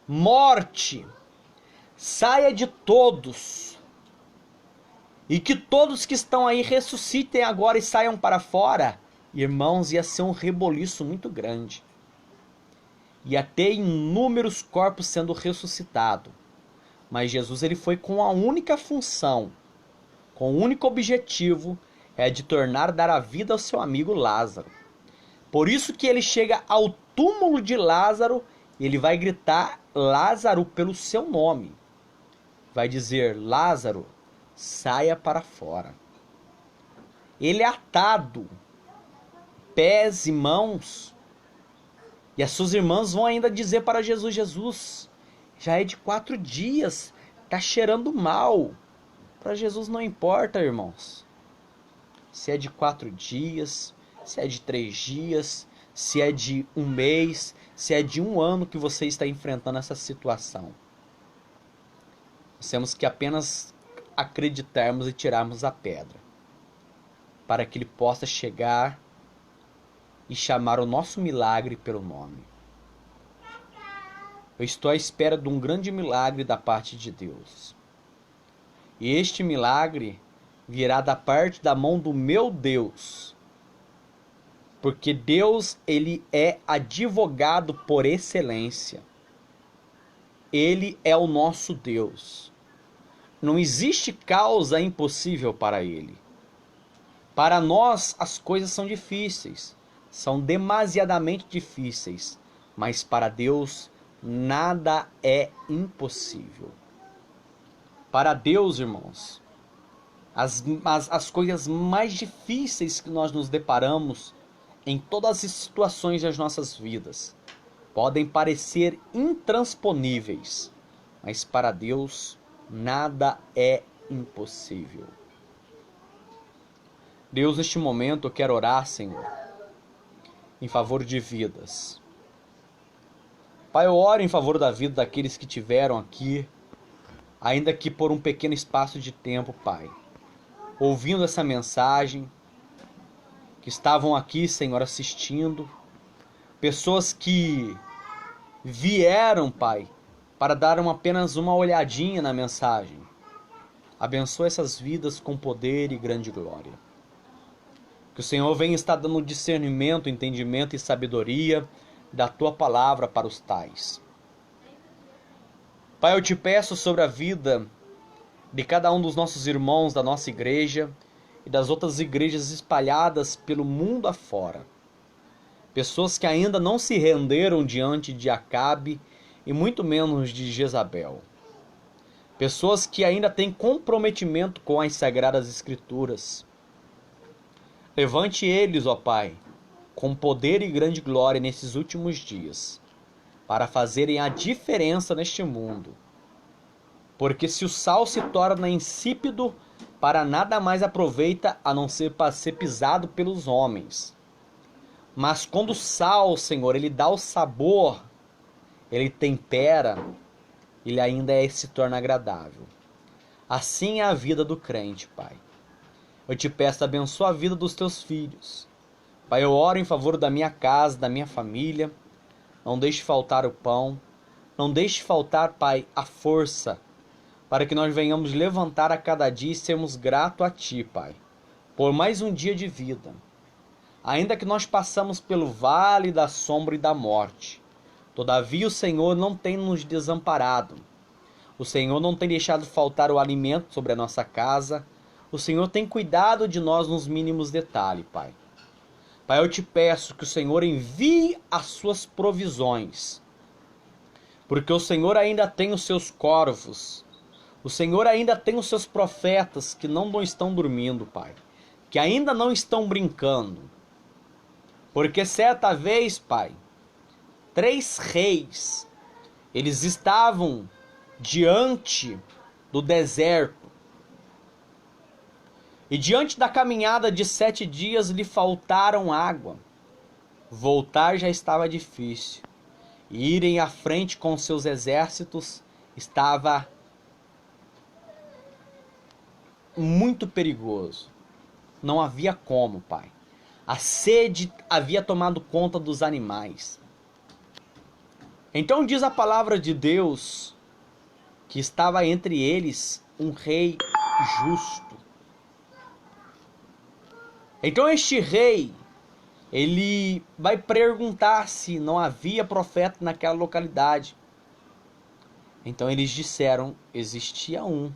morte, saia de todos, e que todos que estão aí ressuscitem agora e saiam para fora, irmãos, ia ser um reboliço muito grande. Ia ter inúmeros corpos sendo ressuscitados. Mas Jesus ele foi com a única função, com o único objetivo, é de dar a vida ao seu amigo Lázaro. Por isso que ele chega ao túmulo de Lázaro, e ele vai gritar Lázaro pelo seu nome. Vai dizer: Lázaro, saia para fora. Ele é atado, pés e mãos. E as suas irmãs vão ainda dizer para Jesus: Jesus, já é de 4 dias, está cheirando mal. Para Jesus não importa, irmãos, se é de 4 dias, se é de 3 dias, se é de 1 mês, se é de 1 ano que você está enfrentando essa situação. Nós temos que apenas acreditarmos e tirarmos a pedra, para que ele possa chegar e chamar o nosso milagre pelo nome. Eu estou à espera de um grande milagre da parte de Deus. E este milagre virá da parte da mão do meu Deus. Porque Deus, ele é advogado por excelência. Ele é o nosso Deus. Não existe causa impossível para ele. Para nós as coisas são difíceis. São demasiadamente difíceis, mas para Deus nada é impossível. Para Deus, irmãos, as coisas mais difíceis que nós nos deparamos em todas as situações das nossas vidas podem parecer intransponíveis, mas para Deus nada é impossível. Deus, neste momento eu quero orar, Senhor, em favor de vidas. Pai, eu oro em favor da vida daqueles que tiveram aqui, ainda que por um pequeno espaço de tempo, Pai, ouvindo essa mensagem, que estavam aqui, Senhor, assistindo, pessoas que vieram, Pai, para dar apenas uma olhadinha na mensagem. Abençoa essas vidas com poder e grande glória. Que o Senhor venha estar dando discernimento, entendimento e sabedoria da Tua palavra para os tais. Pai, eu te peço sobre a vida de cada um dos nossos irmãos da nossa igreja e das outras igrejas espalhadas pelo mundo afora. Pessoas que ainda não se renderam diante de Acabe e muito menos de Jezabel. Pessoas que ainda têm comprometimento com as Sagradas Escrituras. Levante eles, ó Pai, com poder e grande glória nesses últimos dias, para fazerem a diferença neste mundo. Porque se o sal se torna insípido, para nada mais aproveita a não ser para ser pisado pelos homens. Mas quando o sal, Senhor, ele dá o sabor, ele tempera, ele ainda se torna agradável. Assim é a vida do crente, Pai. Eu te peço, abençoa a vida dos teus filhos. Pai, eu oro em favor da minha casa, da minha família. Não deixe faltar o pão. Não deixe faltar, Pai, a força, para que nós venhamos levantar a cada dia e sermos gratos a Ti, Pai, por mais um dia de vida. Ainda que nós passamos pelo vale da sombra e da morte, todavia o Senhor não tem nos desamparado. O Senhor não tem deixado faltar o alimento sobre a nossa casa. O Senhor tem cuidado de nós nos mínimos detalhes, Pai. Pai, eu te peço que o Senhor envie as suas provisões, porque o Senhor ainda tem os seus corvos. O Senhor ainda tem os seus profetas que não estão dormindo, Pai, que ainda não estão brincando. Porque certa vez, Pai, 3 reis, eles estavam diante do deserto. E diante da caminhada de 7 dias lhe faltaram água. Voltar já estava difícil. E irem à frente com seus exércitos estava muito perigoso. Não havia como, Pai. A sede havia tomado conta dos animais. Então diz a palavra de Deus que estava entre eles um rei justo. Então este rei, ele vai perguntar se não havia profeta naquela localidade. Então eles disseram, existia um,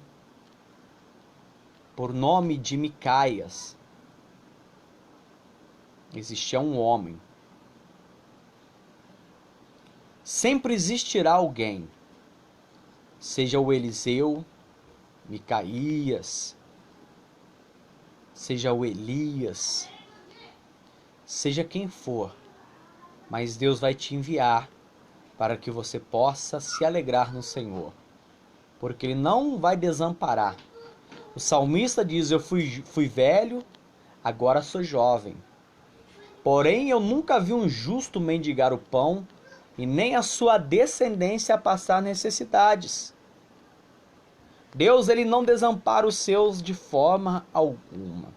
por nome de Micaias. Existia um homem. Sempre existirá alguém, seja o Eliseu, Micaías, seja o Elias, seja quem for, mas Deus vai te enviar para que você possa se alegrar no Senhor, porque Ele não vai desamparar. O salmista diz, eu fui velho, agora sou jovem. Porém, eu nunca vi um justo mendigar o pão, e nem a sua descendência passar necessidades. Deus, ele não desampara os seus de forma alguma.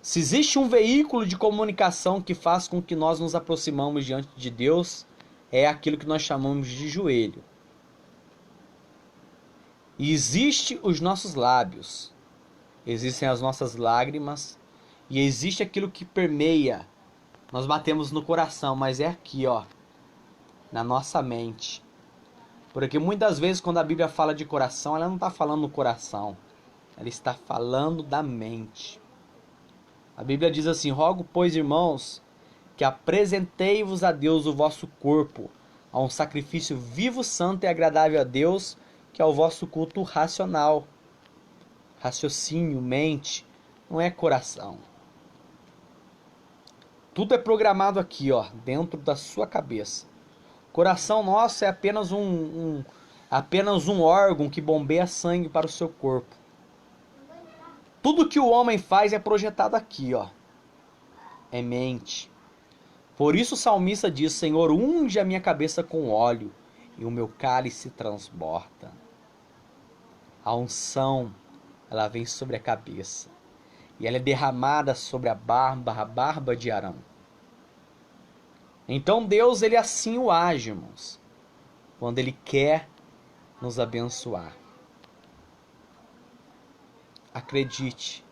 Se existe um veículo de comunicação que faz com que nós nos aproximamos diante de Deus, é aquilo que nós chamamos de joelho. E existe os nossos lábios, existem as nossas lágrimas, e existe aquilo que permeia. Nós batemos no coração, mas é aqui, ó, na nossa mente. Porque muitas vezes quando a Bíblia fala de coração, ela não está falando no coração, ela está falando da mente. A Bíblia diz assim, rogo, pois, irmãos, que apresentei-vos a Deus o vosso corpo, a um sacrifício vivo, santo e agradável a Deus, que é o vosso culto racional. Raciocínio, mente, não é coração. Tudo é programado aqui, ó, dentro da sua cabeça. O coração nosso é apenas um órgão que bombeia sangue para o seu corpo. Tudo que o homem faz é projetado aqui, ó. É mente. Por isso o salmista diz: Senhor, unge a minha cabeça com óleo e o meu cálice transborda. A unção, ela vem sobre a cabeça e ela é derramada sobre a barba de Arão. Então Deus, ele assim o age, irmãos, quando ele quer nos abençoar. Acredite,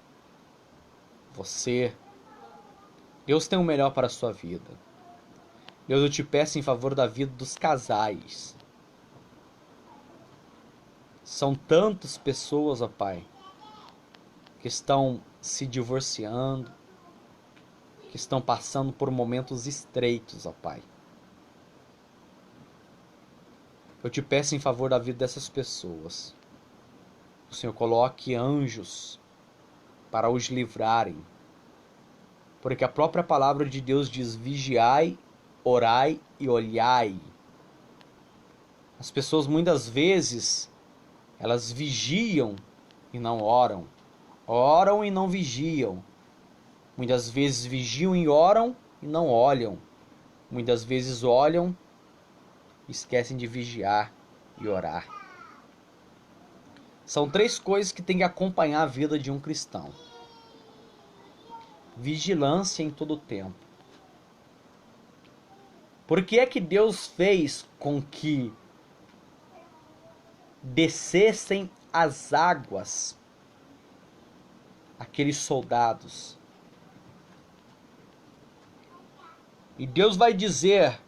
Deus tem o melhor para a sua vida. Deus, eu te peço em favor da vida dos casais. São tantas pessoas, ó Pai, que estão se divorciando, que estão passando por momentos estreitos, ó Pai. Eu te peço em favor da vida dessas pessoas. O Senhor coloque anjos para os livrarem. Porque a própria palavra de Deus diz: vigiai, orai e olhai. As pessoas muitas vezes, elas vigiam e não oram. Oram e não vigiam. Muitas vezes vigiam e oram e não olham. Muitas vezes olham e esquecem de vigiar e orar. São 3 coisas que tem que acompanhar a vida de um cristão. Vigilância em todo o tempo. Por que é que Deus fez com que descessem as águas aqueles soldados? E Deus vai dizer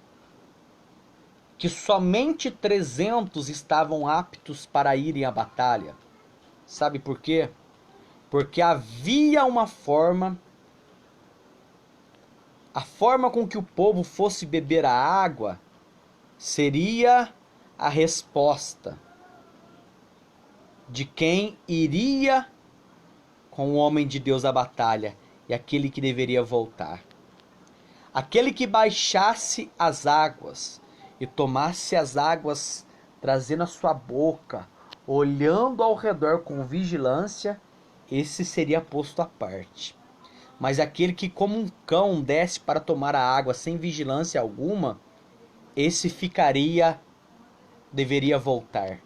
que somente 300 estavam aptos para irem à batalha. Sabe por quê? Porque havia uma forma, a forma com que o povo fosse beber a água seria a resposta de quem iria com o homem de Deus à batalha e aquele que deveria voltar. Aquele que baixasse as águas e tomasse as águas, trazendo a sua boca, olhando ao redor com vigilância, esse seria posto à parte. Mas aquele que como um cão desce para tomar a água sem vigilância alguma, esse deveria voltar.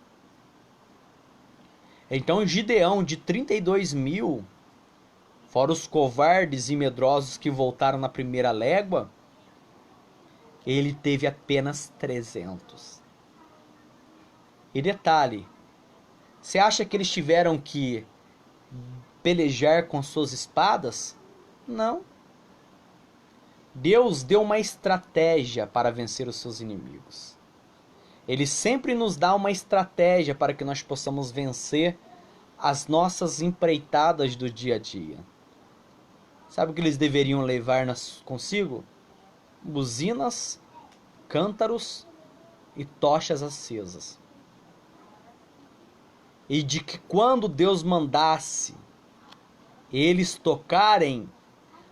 Então Gideão, de 32.000, fora os covardes e medrosos que voltaram na primeira légua, ele teve apenas 300. E detalhe, você acha que eles tiveram que pelejar com suas espadas? Não. Deus deu uma estratégia para vencer os seus inimigos. Ele sempre nos dá uma estratégia para que nós possamos vencer as nossas empreitadas do dia a dia. Sabe o que eles deveriam levar consigo? Buzinas, cântaros e tochas acesas. E de que quando Deus mandasse eles tocarem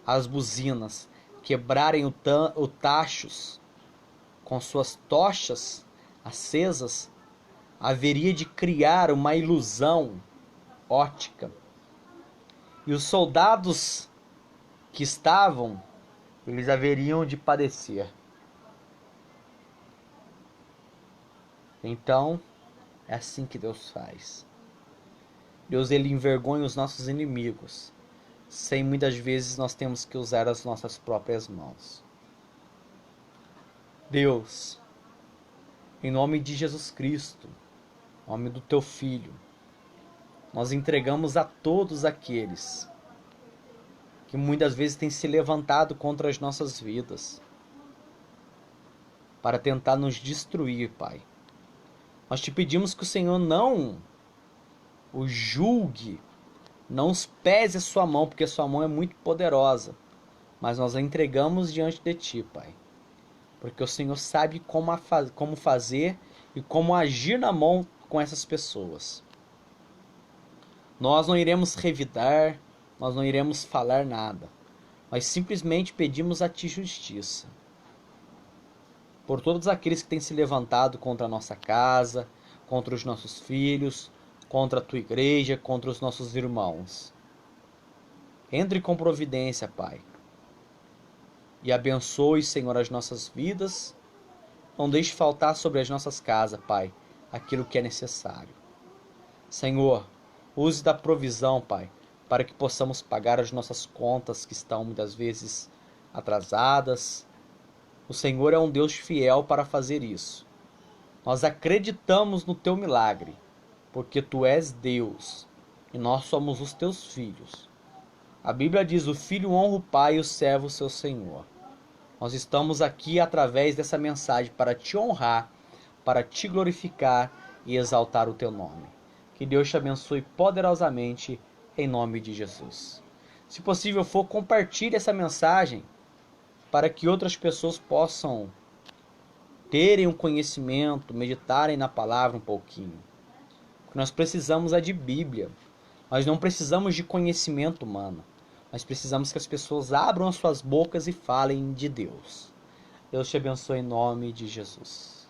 as buzinas, quebrarem o tachos com suas tochas acesas, haveria de criar uma ilusão ótica. E os soldados que estavam, eles haveriam de padecer. Então, é assim que Deus faz. Deus, ele envergonha os nossos inimigos, sem muitas vezes nós temos que usar as nossas próprias mãos. Deus, em nome de Jesus Cristo, em nome do teu Filho, nós entregamos a todos aqueles que muitas vezes têm se levantado contra as nossas vidas, para tentar nos destruir, Pai. Nós te pedimos que o Senhor não o julgue, não os pese a sua mão, porque a sua mão é muito poderosa, mas nós a entregamos diante de ti, Pai, porque o Senhor sabe como fazer e como agir na mão com essas pessoas. Nós não iremos revidar, nós não iremos falar nada, Nós simplesmente pedimos a Ti justiça por todos aqueles que têm se levantado contra a nossa casa, contra os nossos filhos, contra a Tua igreja, contra os nossos irmãos. Entre com providência, Pai, e abençoe, Senhor, as nossas vidas. Não deixe faltar sobre as nossas casas, Pai, aquilo que é necessário. Senhor, use da provisão, Pai, para que possamos pagar as nossas contas que estão muitas vezes atrasadas. O Senhor é um Deus fiel para fazer isso. Nós acreditamos no Teu milagre, porque Tu és Deus e nós somos os Teus filhos. A Bíblia diz: o filho honra o pai e o servo o seu senhor. Nós estamos aqui através dessa mensagem para Te honrar, para Te glorificar e exaltar o Teu nome. Que Deus te abençoe poderosamente em nome de Jesus. Se possível for, compartilhe essa mensagem para que outras pessoas possam terem um conhecimento, meditarem na palavra um pouquinho. O que nós precisamos é de Bíblia. Nós não precisamos de conhecimento humano. Nós precisamos que as pessoas abram as suas bocas e falem de Deus. Deus te abençoe em nome de Jesus.